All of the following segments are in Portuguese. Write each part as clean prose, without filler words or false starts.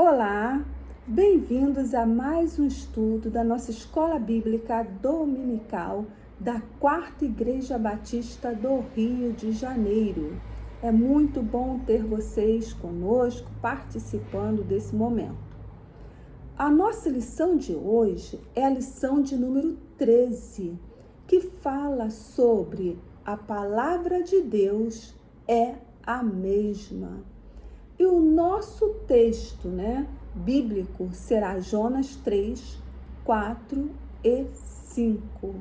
Olá, bem-vindos a mais um estudo da nossa Escola Bíblica Dominical da Quarta Igreja Batista do Rio de Janeiro. É muito bom ter vocês conosco participando desse momento. A nossa lição de hoje é a lição de número 13, que fala sobre a palavra de Deus é a mesma. E o nosso texto, bíblico será Jonas 3, 4 e 5.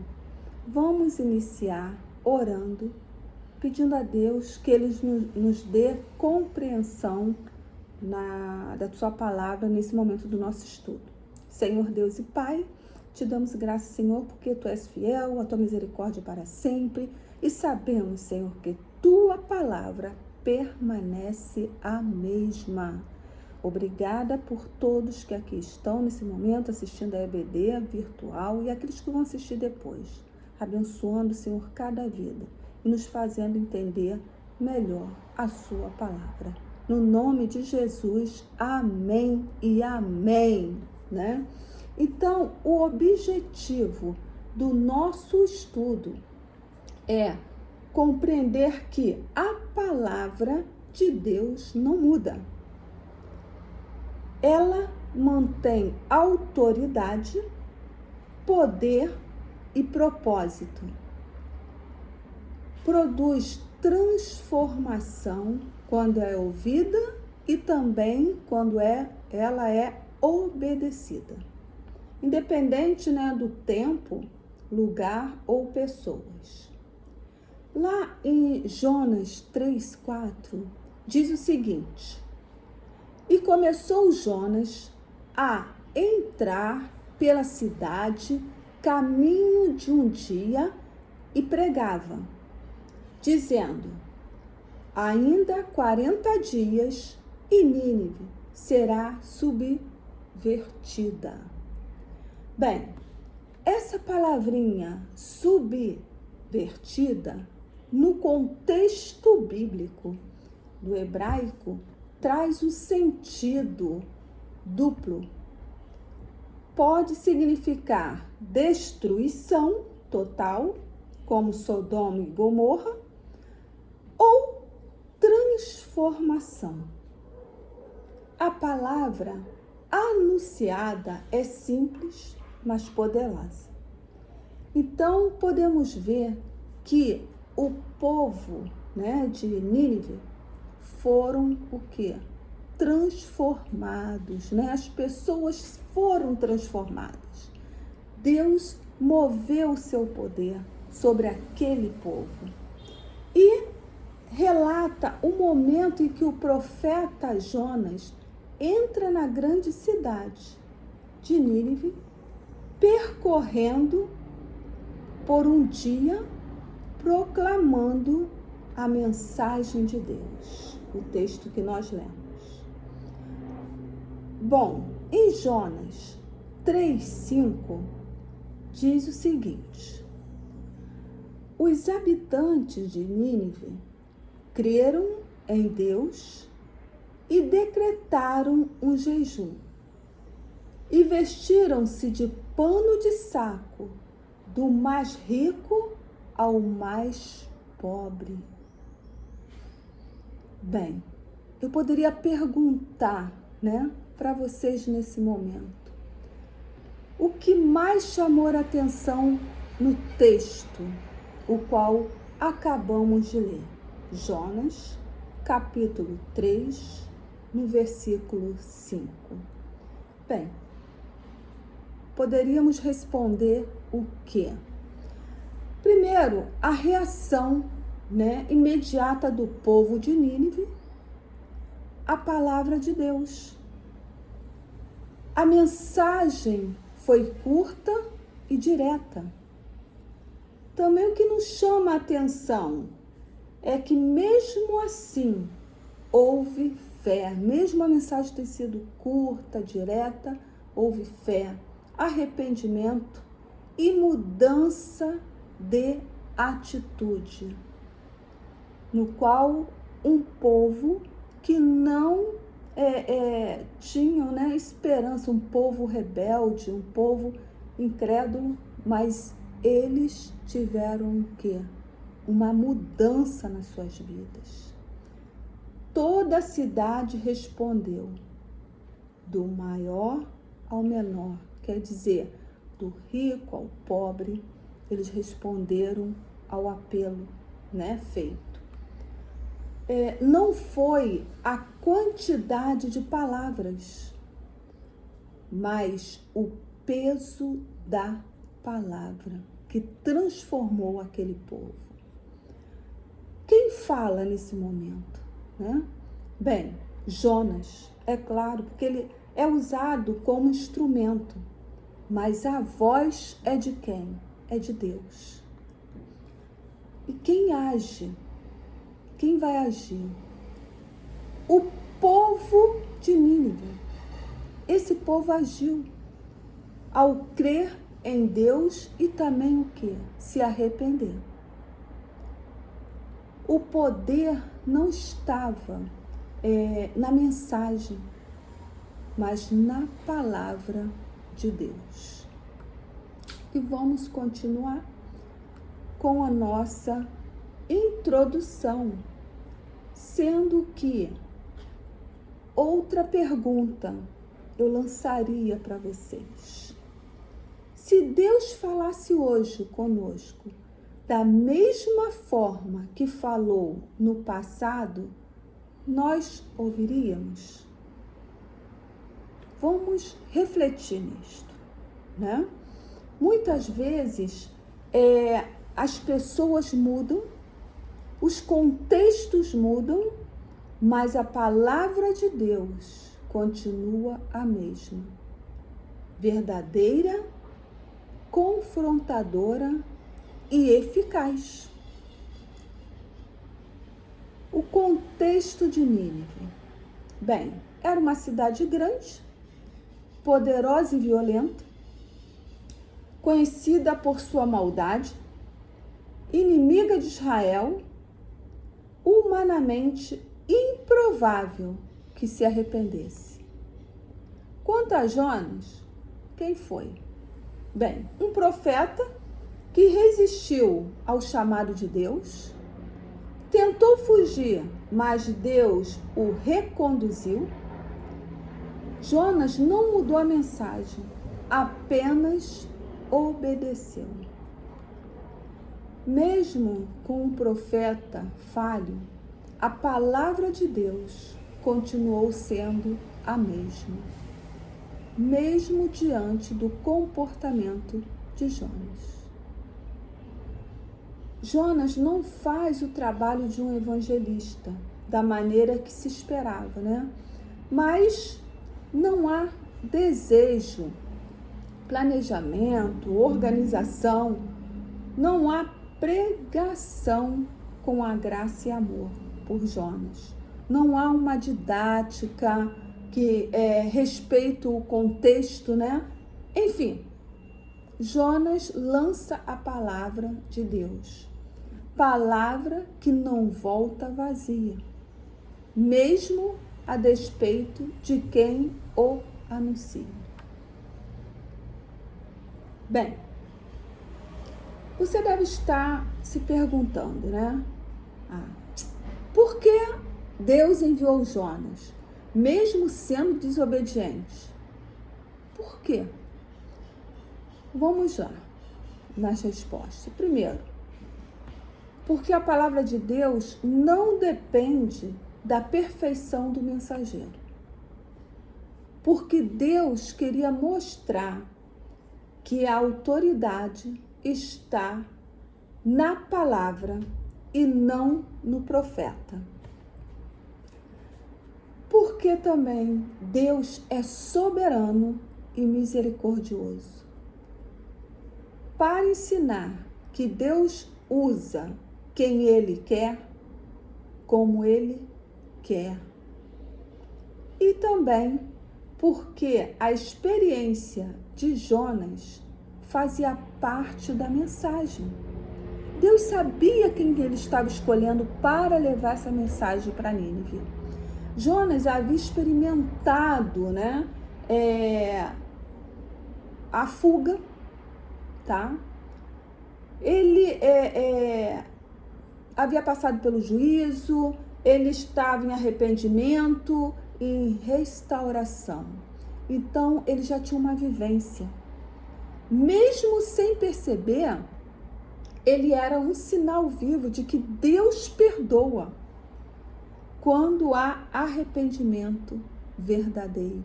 Vamos iniciar orando, pedindo a Deus que Ele nos dê compreensão da sua palavra nesse momento do nosso estudo. Senhor Deus e Pai, te damos graças, Senhor, porque Tu és fiel, a Tua misericórdia para sempre, e sabemos, Senhor, que Tua palavra permanece a mesma. Obrigada por todos que aqui estão nesse momento assistindo a EBD virtual e aqueles que vão assistir depois, abençoando, Senhor, cada vida e nos fazendo entender melhor a sua palavra. No nome de Jesus, amém e amém, Então, o objetivo do nosso estudo é compreender que a palavra de Deus não muda. Ela mantém autoridade, poder e propósito. Produz transformação quando é ouvida e também quando ela é obedecida. Independente do tempo, lugar ou pessoas. Lá em Jonas 3:4, diz o seguinte: E começou Jonas a entrar pela cidade, caminho de um dia, e pregava, dizendo: Ainda 40 dias e Nínive será subvertida. Bem, essa palavrinha subvertida, no contexto bíblico do hebraico, traz um sentido duplo. Pode significar destruição total, como Sodoma e Gomorra, ou transformação. A palavra anunciada é simples, mas poderosa. Então, podemos ver que o povo de Nínive foram o quê? Transformados, As pessoas foram transformadas. Deus moveu o seu poder sobre aquele povo. E relata o momento em que o profeta Jonas entra na grande cidade de Nínive, percorrendo por um dia, proclamando a mensagem de Deus, o texto que nós lemos. Bom, em Jonas 3:5 diz o seguinte: Os habitantes de Nínive creram em Deus e decretaram um jejum, e vestiram-se de pano de saco, do mais rico ao mais pobre. Bem, eu poderia perguntar, para vocês nesse momento, o que mais chamou a atenção no texto, o qual acabamos de ler? Jonas, capítulo 3, no versículo 5. Bem, poderíamos responder o quê? Primeiro, a reação imediata do povo de Nínive à palavra de Deus. A mensagem foi curta e direta. Também o que nos chama a atenção é que mesmo assim houve fé, mesmo a mensagem ter sido curta, direta, houve fé, arrependimento e mudança de atitude, no qual um povo que não tinham, né, esperança, um povo rebelde, um povo incrédulo, mas eles tiveram o quê? Uma mudança nas suas vidas. Toda a cidade respondeu, do maior ao menor, quer dizer, do rico ao pobre, eles responderam ao apelo, né, feito. Não foi a quantidade de palavras, mas o peso da palavra que transformou aquele povo. Quem fala nesse momento, né? Bem, Jonas, é claro, porque ele é usado como instrumento, mas a voz é de quem? É de Deus. E quem age? Quem vai agir? O povo de Nínive. Esse povo agiu ao crer em Deus e também o quê? Se arrepender. O poder não estava na mensagem, mas na palavra de Deus. E vamos continuar com a nossa introdução, sendo que outra pergunta eu lançaria para vocês. Se Deus falasse hoje conosco da mesma forma que falou no passado, nós ouviríamos? Vamos refletir nisto, né? Muitas vezes as pessoas mudam, os contextos mudam, mas a palavra de Deus continua a mesma. Verdadeira, confrontadora e eficaz. O contexto de Nínive. Bem, era uma cidade grande, poderosa e violenta, conhecida por sua maldade, inimiga de Israel, humanamente improvável que se arrependesse. Quanto a Jonas, quem foi? Bem, um profeta que resistiu ao chamado de Deus, tentou fugir, mas Deus o reconduziu. Jonas não mudou a mensagem, apenas obedeceu. Mesmo com um profeta falho, a palavra de Deus continuou sendo a mesma, mesmo diante do comportamento de Jonas. Jonas não faz o trabalho de um evangelista da maneira que se esperava, né? Mas não há desejo, planejamento, organização, não há pregação com a graça e amor por Jonas. Não há uma didática que respeita o contexto, né? Enfim, Jonas lança a palavra de Deus. Palavra que não volta vazia, mesmo a despeito de quem o anuncia. Bem, você deve estar se perguntando, né? Por que Deus enviou Jonas, mesmo sendo desobediente? Por quê? Vamos lá nas respostas. Primeiro, porque a palavra de Deus não depende da perfeição do mensageiro. Porque Deus queria mostrar que a autoridade está na palavra e não no profeta. Porque também Deus é soberano e misericordioso. Para ensinar que Deus usa quem Ele quer, como Ele quer. E também porque a experiência de Jonas fazia parte da mensagem. Deus sabia quem Ele estava escolhendo para levar essa mensagem para Nínive. Jonas havia experimentado, né, a fuga, tá? Ele havia passado pelo juízo, ele estava em arrependimento, em restauração. Então, ele já tinha uma vivência. Mesmo sem perceber, ele era um sinal vivo de que Deus perdoa quando há arrependimento verdadeiro.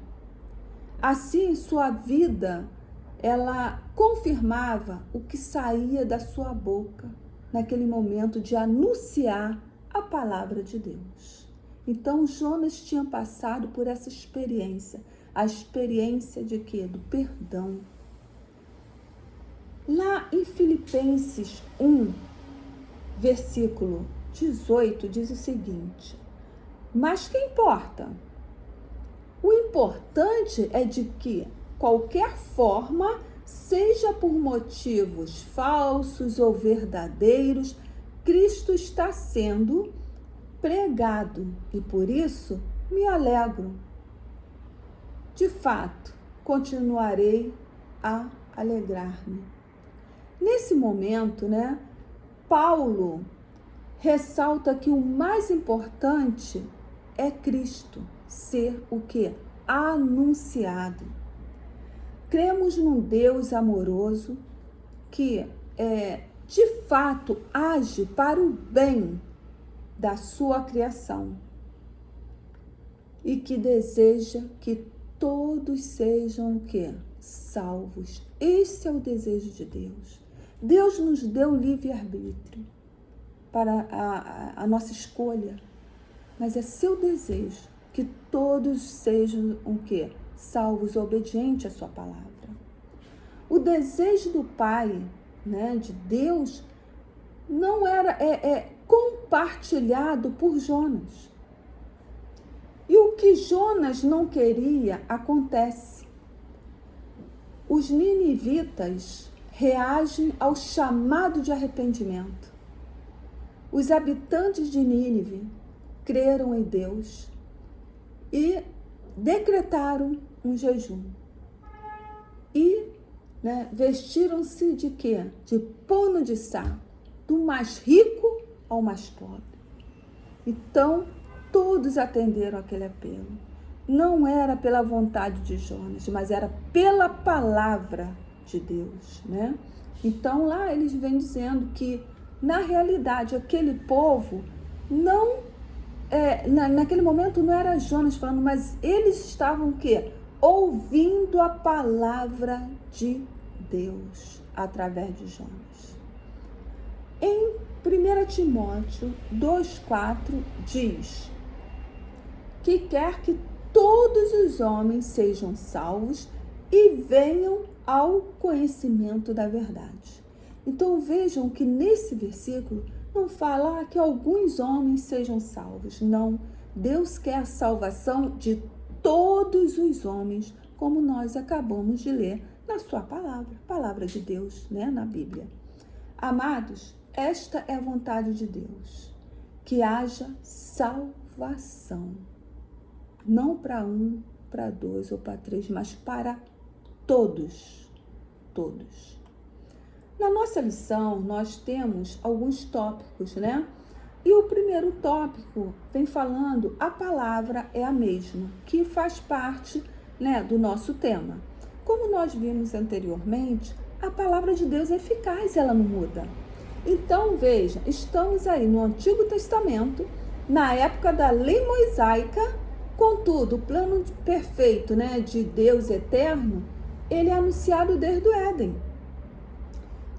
Assim, sua vida, ela confirmava o que saía da sua boca naquele momento de anunciar a palavra de Deus. Então, Jonas tinha passado por essa experiência, a experiência de quê? Do perdão. Lá em Filipenses 1, versículo 18, diz o seguinte: mas que importa? O importante é de que qualquer forma, seja por motivos falsos ou verdadeiros, Cristo está sendo pregado e por isso me alegro. De fato, continuarei a alegrar-me. Nesse momento, né, Paulo ressalta que o mais importante é Cristo ser o quê? Anunciado. Cremos num Deus amoroso que de fato age para o bem da sua criação e que deseja que todos sejam o quê? Salvos. Esse é o desejo de Deus. Deus nos deu livre-arbítrio para a nossa escolha, mas é seu desejo que todos sejam o quê? Salvos, obedientes à sua palavra. O desejo do Pai, né, de Deus, não era compartilhado por Jonas. E o que Jonas não queria acontece. Os ninivitas reagem ao chamado de arrependimento. Os habitantes de Nínive creram em Deus e decretaram um jejum. E vestiram-se de quê? De pano de saco, do mais rico ao mais pobre. Então, todos atenderam aquele apelo. Não era pela vontade de Jonas, mas era pela palavra de Deus, né? Então, lá eles vêm dizendo que, na realidade, aquele povo não... naquele momento não era Jonas falando, mas eles estavam o quê? Ouvindo a palavra de Deus através de Jonas. Em 1 Timóteo 2,4 diz que quer que todos os homens sejam salvos e venham ao conhecimento da verdade. Então vejam que nesse versículo não fala que alguns homens sejam salvos. Não, Deus quer a salvação de todos os homens, como nós acabamos de ler na sua palavra, palavra de Deus, né, na Bíblia. Amados, esta é a vontade de Deus, que haja salvação. Não para um, para dois ou para três, mas para todos. Todos. Na nossa lição, nós temos alguns tópicos, né? E o primeiro tópico vem falando, a palavra é a mesma, que faz parte, né, do nosso tema. Como nós vimos anteriormente, a palavra de Deus é eficaz, ela não muda. Então, veja, estamos aí no Antigo Testamento, na época da lei mosaica, contudo, o plano perfeito, né, de Deus eterno, ele é anunciado desde o Éden,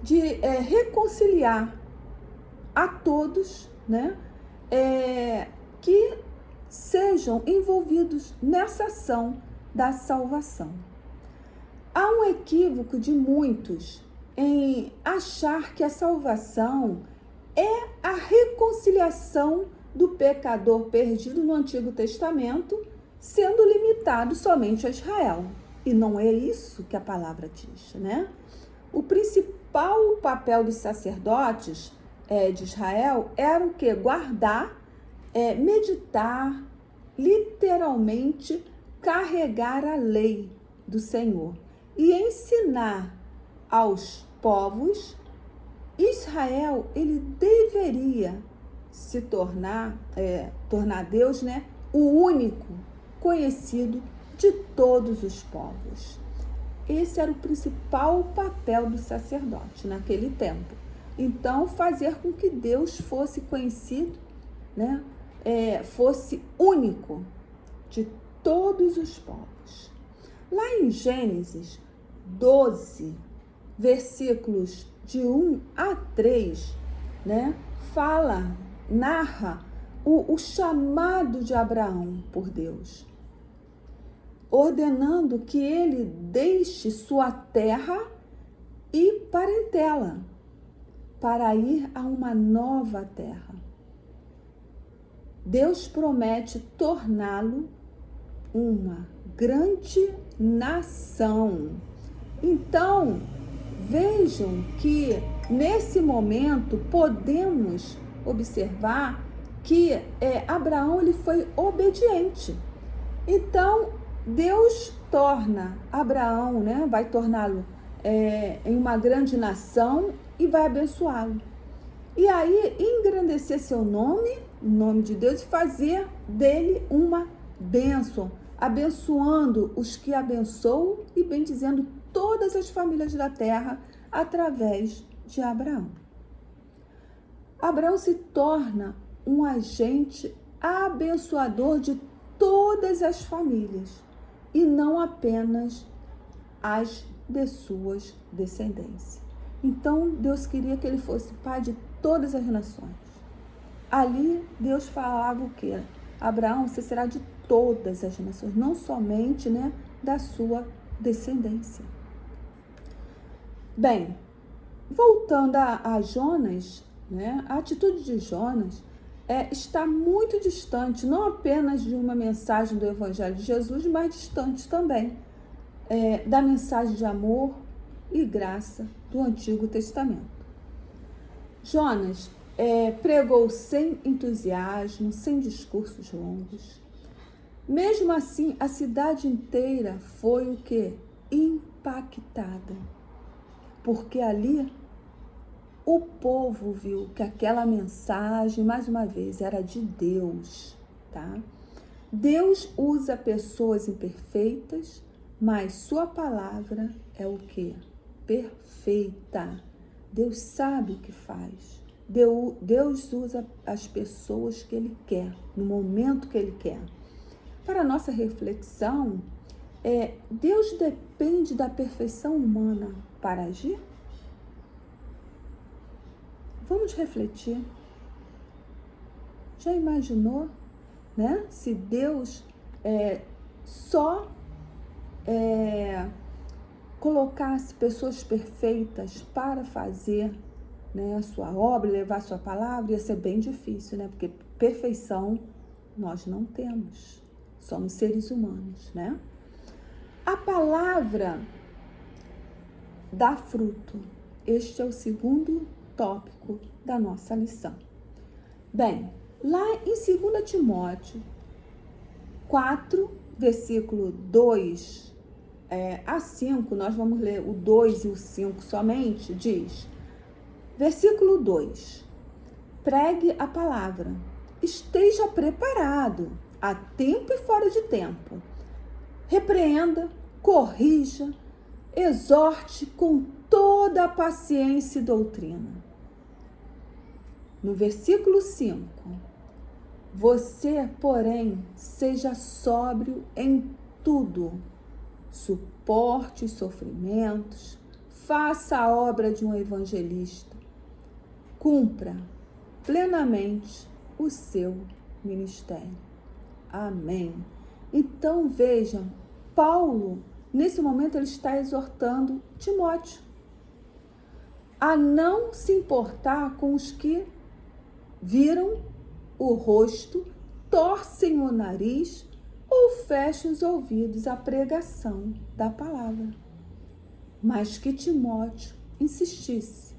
de reconciliar a todos, né, que sejam envolvidos nessa ação da salvação. Há um equívoco de muitos em achar que a salvação é a reconciliação do pecador perdido no Antigo Testamento, sendo limitado somente a Israel. E não é isso que a palavra diz, né? O principal papel dos sacerdotes de Israel era o quê? Guardar, meditar literalmente carregar a lei do Senhor e ensinar aos povos. Israel, ele deveria se tornar Deus, né, o único conhecido de todos os povos. Esse era o principal papel do sacerdote naquele tempo. Então, fazer com que Deus fosse conhecido, né, fosse único de todos os povos. Lá em Gênesis 12, versículos de 1 a 3, né, narra o chamado de Abraão por Deus, ordenando que ele deixe sua terra e parentela para ir a uma nova terra. Deus promete torná-lo uma grande nação. Então, vejam que nesse momento podemos observar que Abraão ele foi obediente. Então, Deus torna Abraão, né, vai torná-lo em uma grande nação e vai abençoá-lo. E aí, engrandecer seu nome, o nome de Deus, e fazer dele uma bênção, abençoando os que abençoam e bendizendo todas as famílias da terra através de Abraão. Abraão se torna um agente abençoador de todas as famílias e não apenas as de suas descendências. Então, Deus queria que ele fosse pai de todas as nações. Ali, Deus falava o quê? Abraão, você será de todas as nações, não somente, né, da sua descendência. Bem, voltando a Jonas, né, a atitude de Jonas está muito distante, não apenas de uma mensagem do Evangelho de Jesus, mas distante também da mensagem de amor e graça do Antigo Testamento. Jonas pregou sem entusiasmo, sem discursos longos. Mesmo assim, a cidade inteira foi o quê? Impactada. Porque ali o povo viu que aquela mensagem, mais uma vez, era de Deus, tá? Deus usa pessoas imperfeitas, mas sua palavra é o quê? Perfeita. Deus sabe o que faz. Deus usa as pessoas que Ele quer, no momento que Ele quer. Para a nossa reflexão, Deus depende da perfeição humana para agir? Vamos refletir. Já imaginou, né? Se Deus só colocasse pessoas perfeitas para fazer, né, a sua obra, levar a sua palavra, ia ser bem difícil, né? Porque perfeição nós não temos. Somos seres humanos, né? A palavra dá fruto. Este é o segundo tópico da nossa lição. Bem, lá em 2 Timóteo 4, versículo 2 a 5, nós vamos ler o 2 e o 5 somente, diz, versículo 2, pregue a palavra, esteja preparado, a tempo e fora de tempo, repreenda, corrija, exorte com toda a paciência e doutrina. No versículo 5, você, porém, seja sóbrio em tudo, suporte os sofrimentos, faça a obra de um evangelista, cumpra plenamente o seu ministério. Amém. Então, vejam, Paulo, nesse momento, ele está exortando Timóteo a não se importar com os que viram o rosto, torcem o nariz ou fecham os ouvidos à pregação da palavra. Mas que Timóteo insistisse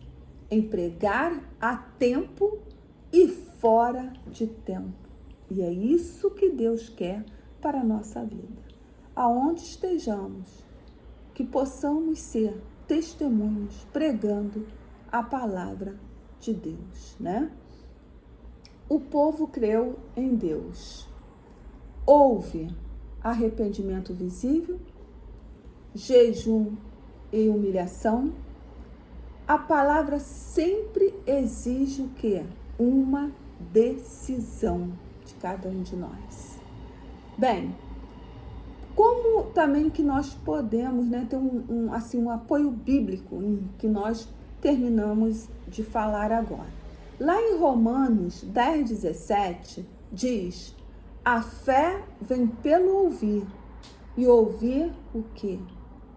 em pregar a tempo e fora de tempo. E é isso que Deus quer para a nossa vida. Aonde estejamos, que possamos ser testemunhos pregando a palavra de Deus, né? O povo creu em Deus. Houve arrependimento visível, jejum e humilhação. A palavra sempre exige o quê? Uma decisão de cada um de nós. Bem, como também que nós podemos, né, ter um apoio bíblico que nós terminamos de falar agora. Lá em Romanos 10:17 diz: a fé vem pelo ouvir, e ouvir o quê?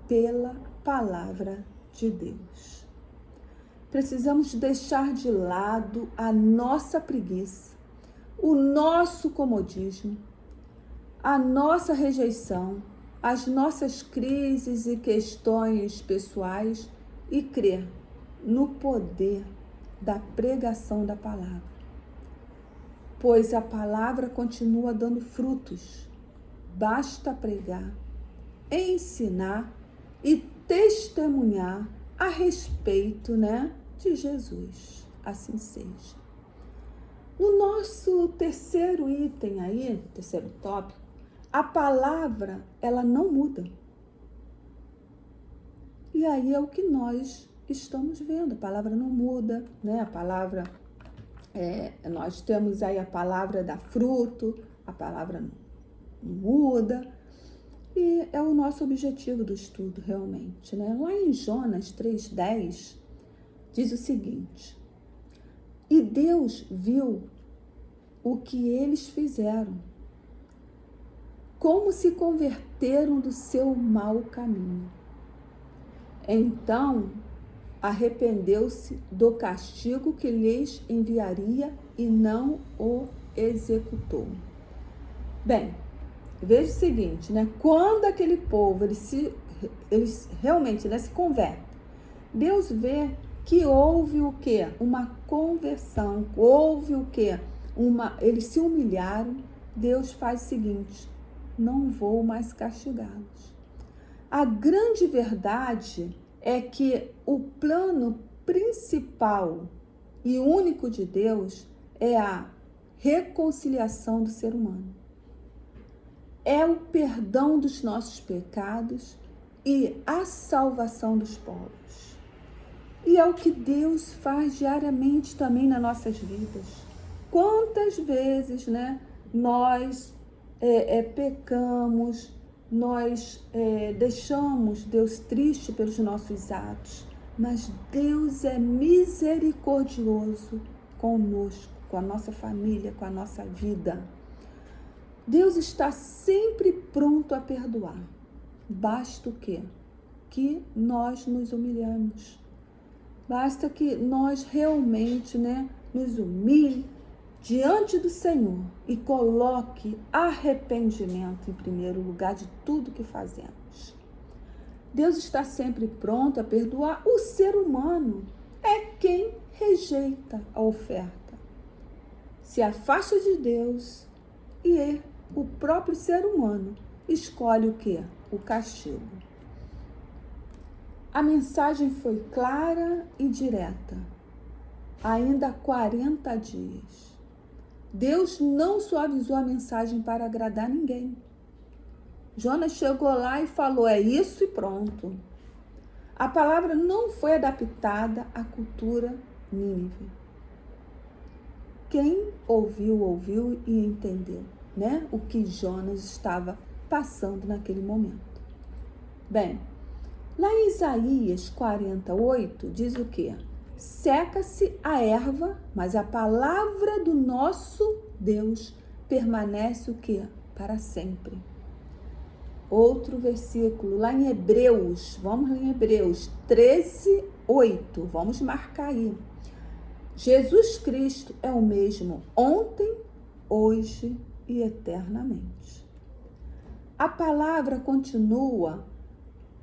Pela palavra de Deus. Precisamos deixar de lado a nossa preguiça, o nosso comodismo, a nossa rejeição, as nossas crises e questões pessoais e crer no poder da pregação da palavra. Pois a palavra continua dando frutos. Basta pregar, ensinar e testemunhar a respeito, né, de Jesus. Assim seja. No nosso terceiro item aí, terceiro tópico, a palavra, ela não muda. E aí é o que nós estamos vendo. A palavra não muda, né? A palavra, nós temos aí a palavra dá fruto, a palavra não muda. E é o nosso objetivo do estudo, realmente, né? Lá em Jonas 3:10, diz o seguinte: e Deus viu o que eles fizeram, como se converteram do seu mau caminho. Então, arrependeu-se do castigo que lhes enviaria e não o executou. Bem, veja o seguinte, né? Quando aquele povo, eles realmente, né, se convertem, Deus vê que houve o quê? Uma conversão, houve o quê? Eles se humilharam. Deus faz o seguinte: não vou mais castigá-los. A grande verdade é que o plano principal e único de Deus é a reconciliação do ser humano. É o perdão dos nossos pecados e a salvação dos povos. E é o que Deus faz diariamente também nas nossas vidas. Quantas vezes, né, nós pecamos, nós deixamos Deus triste pelos nossos atos, mas Deus é misericordioso conosco, com a nossa família, com a nossa vida. Deus está sempre pronto a perdoar. Basta o quê? Que nós nos humilhamos. Basta que nós realmente, né, nos humilhe diante do Senhor e coloque arrependimento em primeiro lugar de tudo que fazemos. Deus está sempre pronto a perdoar. O ser humano é quem rejeita a oferta, se afasta de Deus e o próprio ser humano escolhe o quê? O castigo. A mensagem foi clara e direta. Ainda há 40 dias. Deus não suavizou a mensagem para agradar ninguém. Jonas chegou lá e falou: é isso e pronto. A palavra não foi adaptada à cultura nínive. Quem ouviu, ouviu e entendeu, né, o que Jonas estava passando naquele momento. Bem, lá em Isaías 48 diz o quê? Seca-se a erva, mas a palavra do nosso Deus permanece o quê? Para sempre. Outro versículo, lá em Hebreus, vamos lá em Hebreus 13:8, vamos marcar aí. Jesus Cristo é o mesmo ontem, hoje e eternamente. A palavra continua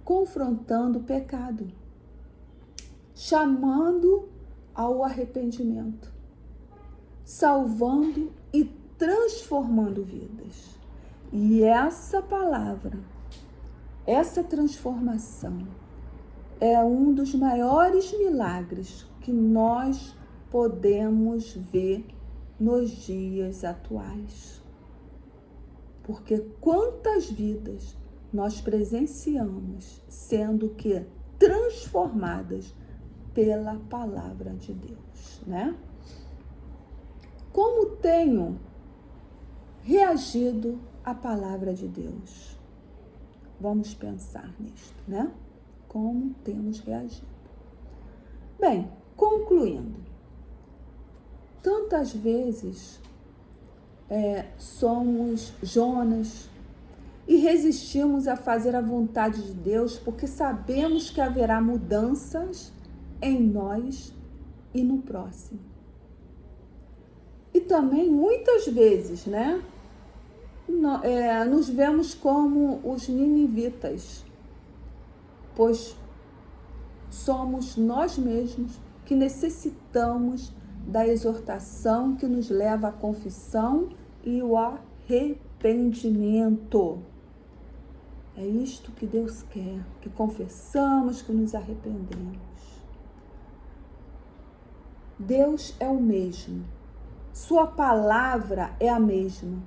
confrontando o pecado, chamando ao arrependimento, salvando e transformando vidas. E essa palavra, essa transformação, é um dos maiores milagres que nós podemos ver nos dias atuais. Porque quantas vidas nós presenciamos sendo que transformadas pela palavra de Deus, né? Como tenho reagido à palavra de Deus? Vamos pensar nisto, né? Como temos reagido? Bem, concluindo, tantas vezes somos Jonas e resistimos a fazer a vontade de Deus porque sabemos que haverá mudanças em nós e no próximo. E também muitas vezes, né, nos vemos como os ninivitas, pois somos nós mesmos que necessitamos da exortação que nos leva à confissão e o arrependimento. É isto que Deus quer, que confessamos, que nos arrependemos. Deus é o mesmo, sua palavra é a mesma,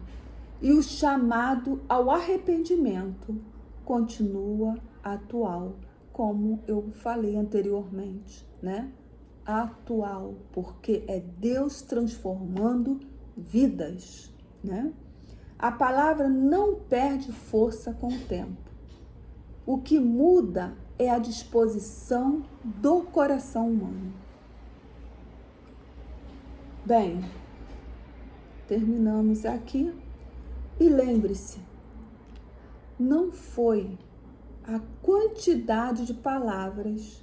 e o chamado ao arrependimento continua atual, como eu falei anteriormente, né? Atual, porque é Deus transformando vidas, né? A palavra não perde força com o tempo. O que muda é a disposição do coração humano. Bem, terminamos aqui e lembre-se, não foi a quantidade de palavras,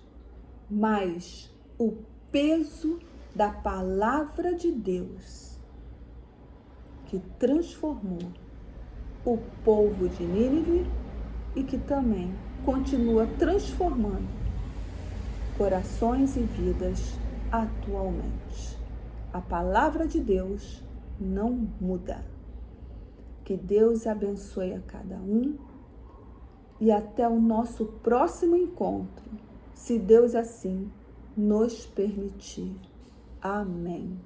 mas o peso da palavra de Deus que transformou o povo de Nínive e que também continua transformando corações e vidas atualmente. A palavra de Deus não muda. Que Deus abençoe a cada um e até o nosso próximo encontro, se Deus assim nos permitir. Amém.